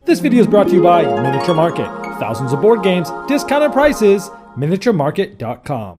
This video is brought to you by Miniature Market. Thousands of board games, discounted prices, miniaturemarket.com.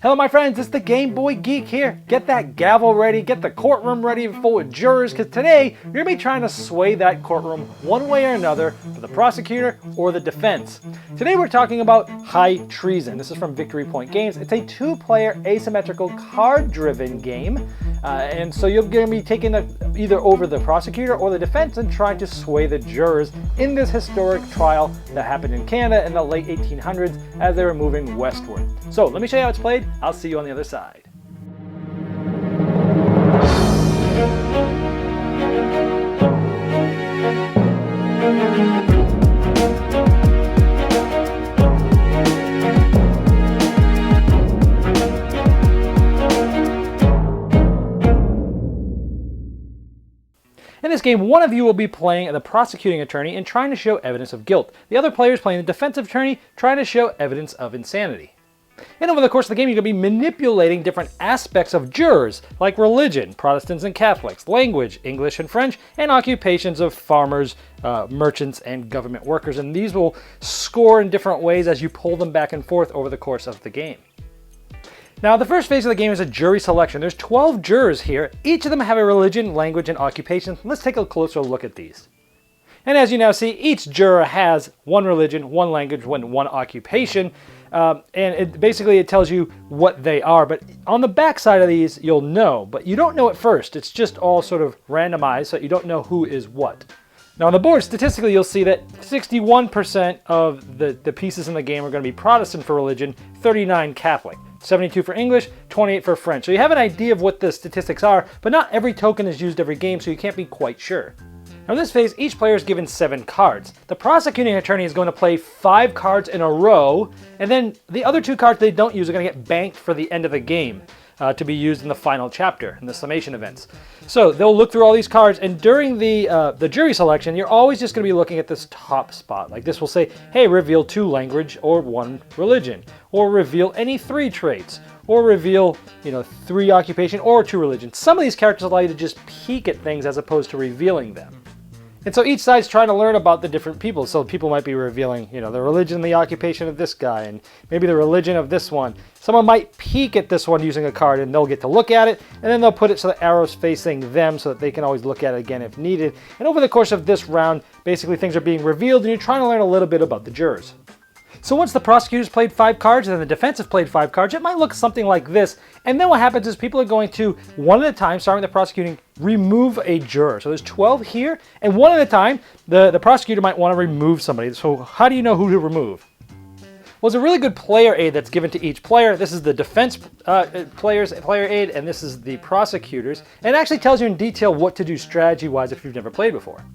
Hello my friends, it's the Game Boy Geek here. Get that gavel ready, get the courtroom ready full of jurors, because today you're going to be trying to sway that courtroom one way or another for the prosecutor or the defense. Today we're talking about High Treason. This is from Victory Point Games. It's a two-player asymmetrical card-driven game. And so you're going to be taking either over the prosecutor or the defense and trying to sway the jurors in this historic trial that happened in Canada in the late 1800s as they were moving westward. So let me show you how it's played. I'll see you on the other side. In this game, one of you will be playing the prosecuting attorney and trying to show evidence of guilt. The other player is playing the defensive attorney, trying to show evidence of insanity. And over the course of the game, you're going to be manipulating different aspects of jurors, like religion, Protestants and Catholics, language, English and French, and occupations of farmers, merchants, and government workers. And these will score in different ways as you pull them back and forth over the course of the game. Now, the first phase of the game is a jury selection. There's 12 jurors here. Each of them have a religion, language, and occupation. Let's take a closer look at these. And as you now see, each juror has one religion, one language, one occupation. And basically it tells you what they are. But on the back side of these, you'll know. But you don't know at first. It's just all sort of randomized, so you don't know who is what. Now on the board, statistically, you'll see that 61% of the pieces in the game are going to be Protestant for religion, 39 Catholic. 72 for English, 28 for French. So you have an idea of what the statistics are, but not every token is used every game, so you can't be quite sure. Now in this phase, each player is given 7 cards. The prosecuting attorney is going to play 5 cards in a row, and then the other 2 cards they don't use are going to get banked for the end of the game to be used in the final chapter, in the Summation Events. So they'll look through all these cards, and during the jury selection, you're always just going to be looking at this top spot. Like this will say, hey, reveal 2 language or 1 religion, or reveal any 3 traits, or reveal, 3 occupation or 2 religion. Some of these characters allow you to just peek at things as opposed to revealing them. And so each side's trying to learn about the different people. So people might be revealing, the religion, the occupation of this guy, and maybe the religion of this one. Someone might peek at this one using a card, and they'll get to look at it, and then they'll put it so the arrow's facing them so that they can always look at it again if needed. And over the course of this round, basically things are being revealed, and you're trying to learn a little bit about the jurors. So once the prosecutors played 5 cards and the defense have played 5 cards, it might look something like this. And then what happens is people are going to, one at a time, starting with the prosecuting, remove a juror. So there's 12 here, and one at a time, the prosecutor might want to remove somebody. So how do you know who to remove? Well, there's a really good player aid that's given to each player. This is the defense player's player aid, and this is the prosecutor's. And it actually tells you in detail what to do strategy-wise if you've never played before.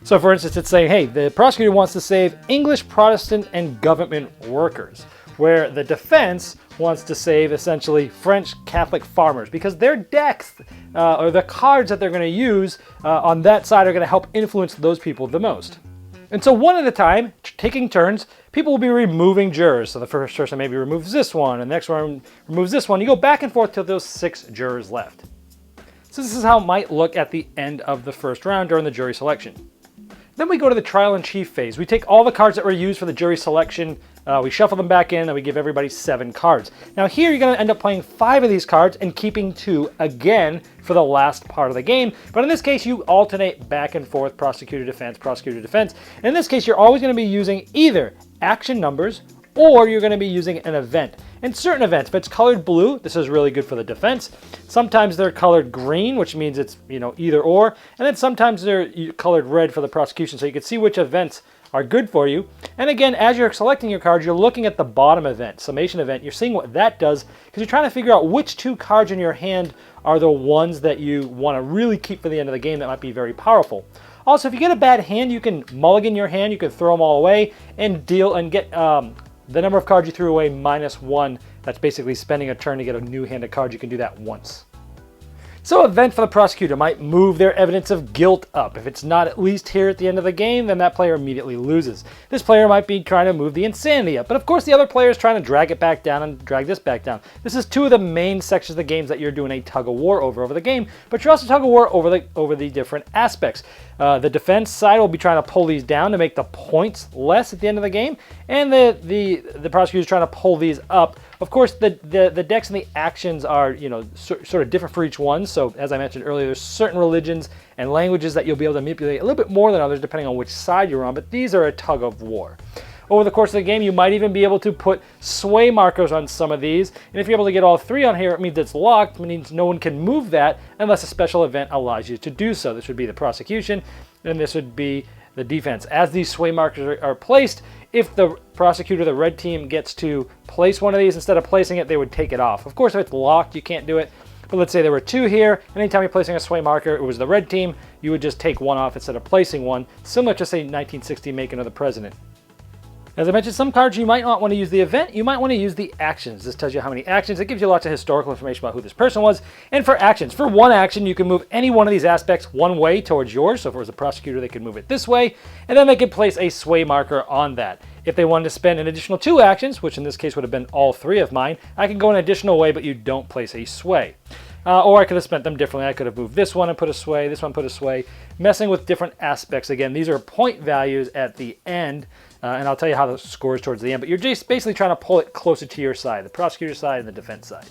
So for instance, it's saying, hey, the prosecutor wants to save English, Protestant, and government workers, where the defense wants to save essentially French Catholic farmers, because their decks or the cards that they're going to use on that side are going to help influence those people the most. And so one at a time, taking turns, people will be removing jurors. So the first person maybe removes this one, and the next one removes this one. You go back and forth till those 6 jurors left. So this is how it might look at the end of the first round during the jury selection. Then we go to the trial in chief phase. We take all the cards that were used for the jury selection, we shuffle them back in, and we give everybody 7 cards. Now here you're going to end up playing 5 of these cards and keeping 2 again for the last part of the game. But in this case, you alternate back and forth, prosecutor, defense, prosecutor, defense. And in this case, you're always going to be using either action numbers or you're going to be using an event. In certain events, if it's colored blue, this is really good for the defense. Sometimes they're colored green, which means it's either or. And then sometimes they're colored red for the prosecution, so you can see which events are good for you. And again, as you're selecting your cards, you're looking at the bottom event, Summation Event. You're seeing what that does because you're trying to figure out which 2 cards in your hand are the ones that you want to really keep for the end of the game that might be very powerful. Also, if you get a bad hand, you can mulligan your hand, you can throw them all away and deal and get the number of cards you threw away -1. That's basically spending a turn to get a new hand of cards. You can do that once. So event for the prosecutor might move their evidence of guilt up. If it's not at least here at the end of the game, then that player immediately loses. This player might be trying to move the insanity up, but of course the other player is trying to drag it back down and drag this back down. This is two of the main sections of the games that you're doing a tug of war over the game, but you're also tug of war over the different aspects. The defense side will be trying to pull these down to make the points less at the end of the game, and the prosecutor is trying to pull these up. Of course, the decks and the actions are, sort of different for each one. So as I mentioned earlier, there's certain religions and languages that you'll be able to manipulate a little bit more than others depending on which side you're on, but these are a tug of war. Over the course of the game, you might even be able to put sway markers on some of these, and if you're able to get all three on here, it means it's locked. It means no one can move that unless a special event allows you to do so. This would be the prosecution, and this would be the defense. As these sway markers are placed, if the prosecutor, the red team, gets to place one of these, instead of placing it, they would take it off. Of course, if it's locked, you can't do it. But let's say there were two here. Anytime you're placing a sway marker, it was the red team, you would just take one off instead of placing one, similar to, say, 1960 Make Another President. As I mentioned, some cards you might not want to use the event, you might want to use the actions. This tells you how many actions. It gives you lots of historical information about who this person was. And for actions, for one action, you can move any one of these aspects one way towards yours. So if it was a prosecutor, they could move it this way, and then they could place a sway marker on that. If they wanted to spend an additional two actions, which in this case would have been all three of mine, I can go an additional way, but you don't place a sway. Or I could have spent them differently. I could have moved this one and put a sway, this one put a sway, messing with different aspects. Again, these are point values at the end, and I'll tell you how the scores towards the end, but you're just basically trying to pull it closer to your side, the prosecutor side and the defense side.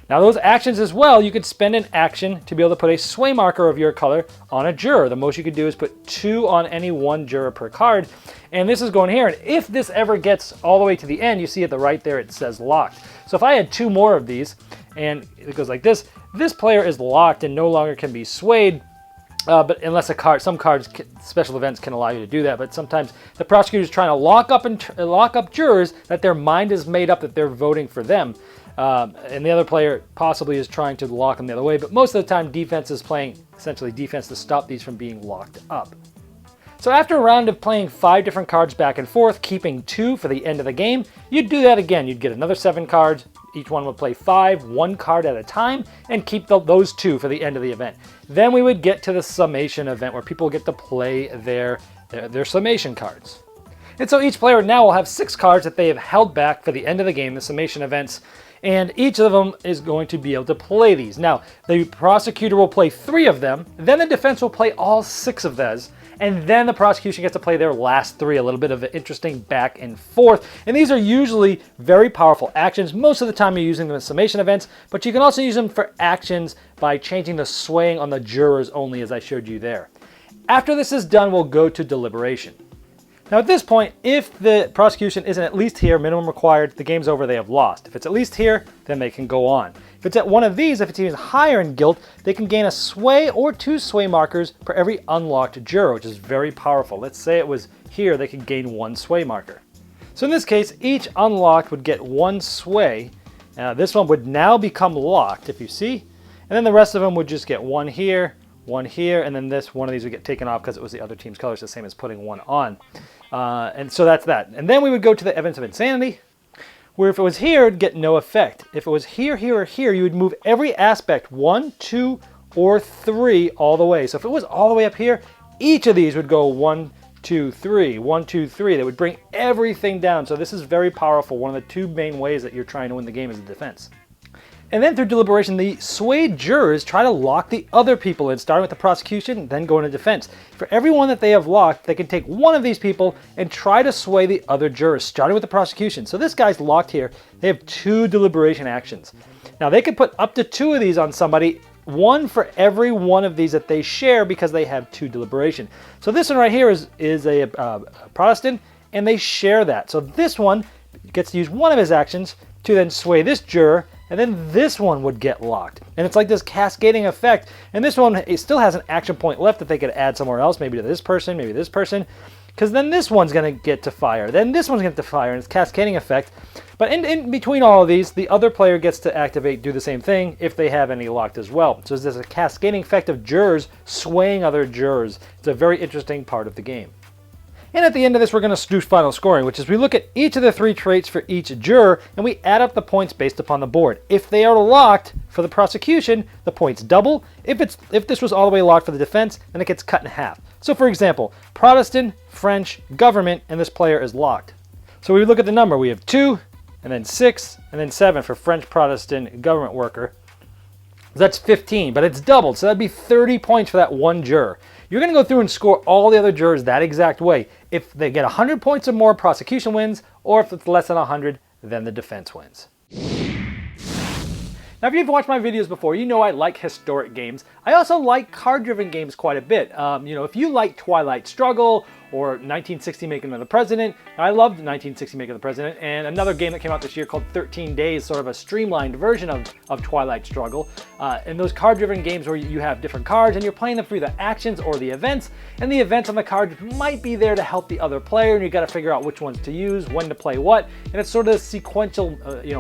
Now those actions as well, you could spend an action to be able to put a sway marker of your color on a juror. The most you could do is put 2 on any one juror per card, and this is going here, and if this ever gets all the way to the end, you see at the right there it says locked. So if I had 2 more of these, and it goes like this player is locked and no longer can be swayed, but unless some cards, special events can allow you to do that. But sometimes the prosecutor is trying to lock up jurors that their mind is made up that they're voting for them, and the other player possibly is trying to lock them the other way. But most of the time, defense is playing essentially defense to stop these from being locked up. So after a round of playing 5 different cards back and forth, keeping 2 for the end of the game, you'd do that again. You'd get another 7 cards. Each one would play 5, 1 card at a time, and keep those 2 for the end of the event. Then we would get to the summation event, where people get to play their summation cards. And so each player now will have 6 cards that they have held back for the end of the game, the summation events, and each of them is going to be able to play these. Now, the prosecutor will play 3 of them, then the defense will play all 6 of those, and then the prosecution gets to play their last 3, a little bit of an interesting back and forth. And these are usually very powerful actions. Most of the time you're using them as summation events, but you can also use them for actions by changing the swaying on the jurors only, as I showed you there. After this is done, we'll go to deliberation. Now at this point, if the prosecution isn't at least here, minimum required, the game's over, they have lost. If it's at least here, then they can go on. If it's at one of these, if it's even higher in guilt, they can gain a sway or 2 sway markers for every unlocked juror, which is very powerful. Let's say it was here, they could gain 1 sway marker. So in this case, each unlocked would get 1 sway. This one would now become locked, if you see, and then the rest of them would just get 1 here, 1 here, and then one of these would get taken off because it was the other team's colors, the same as putting 1 on. And so that's that. And then we would go to the evidence of insanity, where if it was here, it'd get no effect. If it was here, here, or here, you would move every aspect 1, 2, or 3 all the way. So if it was all the way up here, each of these would go 1, 2, 3, 1, 2, 3. They would bring everything down. So this is very powerful. One of the 2 main ways that you're trying to win the game is the defense. And then through deliberation, the swayed jurors try to lock the other people in, starting with the prosecution, then going to defense. For every one that they have locked, they can take one of these people and try to sway the other jurors, starting with the prosecution. So this guy's locked here. They have 2 deliberation actions. Now they could put up to 2 of these on somebody, 1 for every one of these that they share because they have 2 deliberation. So this one right here is a Protestant, and they share that. So this one gets to use one of his actions to then sway this juror, and then this one would get locked. And it's like this cascading effect. And this one, it still has an action point left that they could add somewhere else, maybe to this person, maybe this person, because then this one's going to get to fire. Then this one's going to get to fire, and it's cascading effect. But in between all of these, the other player gets to activate, do the same thing if they have any locked as well. So there's a cascading effect of jurors swaying other jurors. It's a very interesting part of the game. And at the end of this, we're going to do final scoring, which is we look at each of the 3 traits for each juror, and we add up the points based upon the board. If they are locked for the prosecution, the points double. If this was all the way locked for the defense, then it gets cut in half. So for example, Protestant, French, government, and this player is locked. So we look at the number. We have 2, and then 6, and then 7 for French Protestant government worker. That's 15, but it's doubled, so that'd be 30 points for that one juror. You're going to go through and score all the other jurors that exact way. If they get 100 points or more, prosecution wins, or if it's less than 100, then the defense wins. Now, if you've watched my videos before, you know I like historic games. I also like card-driven games quite a bit. If you like Twilight Struggle or 1960 Making of the President, I loved 1960 Making of the President, and another game that came out this year called 13 Days, sort of a streamlined version of Twilight Struggle. And those card-driven games where you have different cards and you're playing them through the actions or the events, and the events on the card might be there to help the other player, and you got to figure out which ones to use, when to play what, and it's sort of sequential,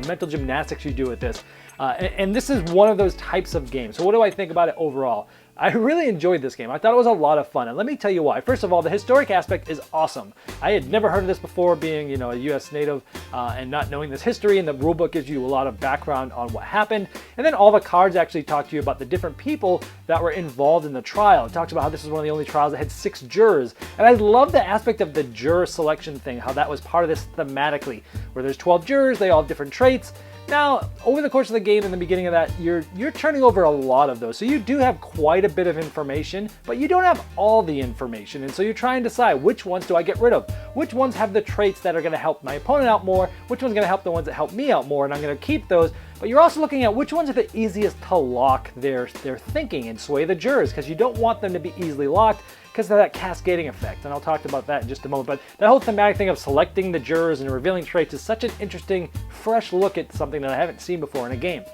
mental gymnastics you do with this. And this is one of those types of games. So what do I think about it overall? I really enjoyed this game. I thought it was a lot of fun, and let me tell you why. First of all, the historic aspect is awesome. I had never heard of this before, being a U.S. native and not knowing this history, and the rulebook gives you a lot of background on what happened. And then all the cards actually talk to you about the different people that were involved in the trial. It talks about how this is one of the only trials that had 6 jurors. And I love the aspect of the juror selection thing, how that was part of this thematically, where there's 12 jurors, they all have different traits. Now, over the course of the game, in the beginning of that, you're turning over a lot of those. So you do have quite a bit of information, but you don't have all the information. And so you're trying to decide, which ones do I get rid of? Which ones have the traits that are going to help my opponent out more? Which one's going to help the ones that help me out more? And I'm going to keep those. But you're also looking at which ones are the easiest to lock their thinking and sway the jurors, because you don't want them to be easily locked because of that cascading effect. And I'll talk about that in just a moment. But that whole thematic thing of selecting the jurors and revealing traits is such an interesting, fresh look at something that I haven't seen before in a game.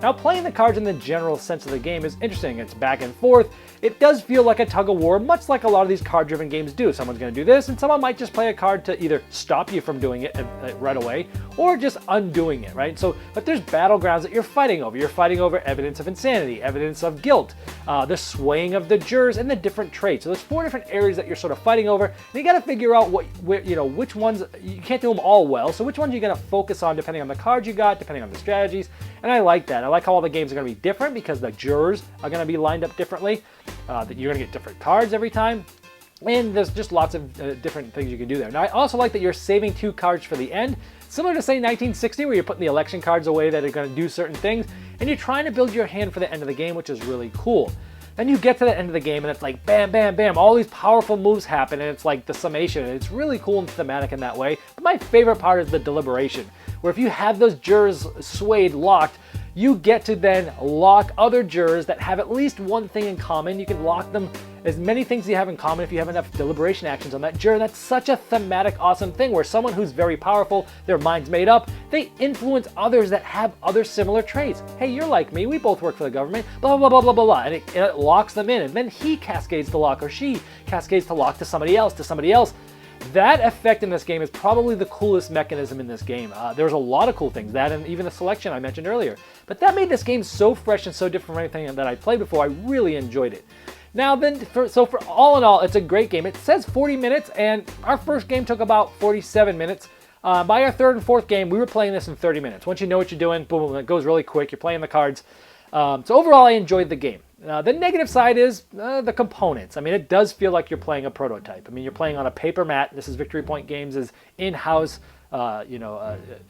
Now, playing the cards in the general sense of the game is interesting. It's back and forth. It does feel like a tug of war, much like a lot of these card-driven games do. Someone's going to do this, and someone might just play a card to either stop you from doing it right away, or just undoing it, right? But there's battlegrounds that you're fighting over. You're fighting over evidence of insanity, evidence of guilt, the swaying of the jurors, and the different traits. So there's 4 different areas that you're sort of fighting over, and you got to figure out which ones. You can't do them all well, so which ones you're going to focus on depending on the cards you got, depending on the strategies. And I like that. I like how all the games are going to be different because the jurors are going to be lined up differently. That you're going to get different cards every time. And there's just lots of different things you can do there. Now, I also like that you're saving 2 cards for the end. Similar to, say, 1960, where you're putting the election cards away that are going to do certain things. And you're trying to build your hand for the end of the game, which is really cool. Then you get to the end of the game, and it's like bam, bam, bam. All these powerful moves happen, and it's like the summation. And it's really cool and thematic in that way. But my favorite part is the deliberation, where if you have those jurors swayed, locked, you get to then lock other jurors that have at least one thing in common. You can lock them as many things you have in common if you have enough deliberation actions on that juror. That's such a thematic, awesome thing where someone who's very powerful, their mind's made up, they influence others that have other similar traits. Hey, you're like me, we both work for the government, blah, blah, blah, blah, blah, blah. And it locks them in, and then he cascades the lock, or she cascades the lock to somebody else, That effect in this game is probably the coolest mechanism in this game. There's a lot of cool things, that and even the selection I mentioned earlier. But that made this game so fresh and so different from anything that I played before. I really enjoyed it. Now then, for all in all, it's a great game. It says 40 minutes, and our first game took about 47 minutes. By our 3rd and 4th game, we were playing this in 30 minutes. Once you know what you're doing, boom, it goes really quick. You're playing the cards. So overall, I enjoyed the game. The negative side is the components. I mean, it does feel like you're playing a prototype. I mean, you're playing on a paper mat. This is Victory Point Games' in-house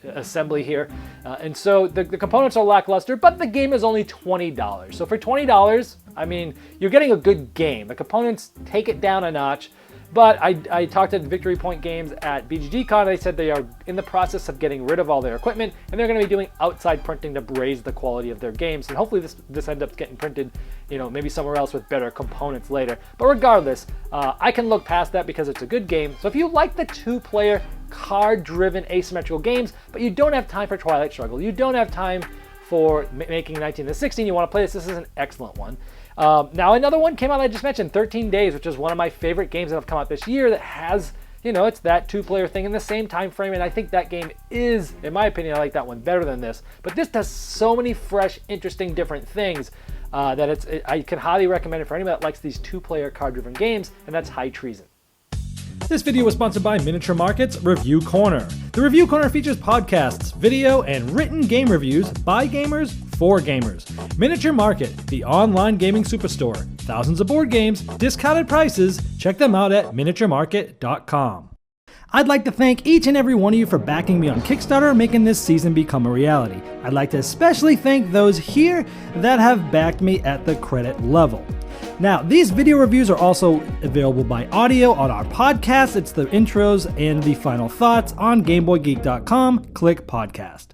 assembly here. And so the components are lackluster, but the game is only $20. So for $20, I mean, you're getting a good game. The components take it down a notch. But I talked to Victory Point Games at BGGCon. They said they are in the process of getting rid of all their equipment, and they're going to be doing outside printing to raise the quality of their games. And hopefully this ends up getting printed, maybe somewhere else with better components later. But regardless, I can look past that because it's a good game. So if you like the 2-player card-driven asymmetrical games, but you don't have time for Twilight Struggle, you don't have time for making 19 to 16, you want to play this is an excellent one. Now another one came out I just mentioned, 13 Days, which is one of my favorite games that have come out this year that has, it's that 2-player thing in the same time frame, and I think that game is, in my opinion, I like that one better than this. But this does so many fresh, interesting, different things that I can highly recommend it for anyone that likes these 2-player card-driven games, and that's Treason. This video was sponsored by Miniature Market's Review Corner. The Review Corner features podcasts, video, and written game reviews by gamers for gamers. Miniature Market, the online gaming superstore. Thousands of board games, discounted prices. Check them out at miniaturemarket.com. I'd like to thank each and every one of you for backing me on Kickstarter, making this season become a reality. I'd like to especially thank those here that have backed me at the credit level. Now, these video reviews are also available by audio on our podcast. It's the intros and the final thoughts on GameBoyGeek.com. Click podcast.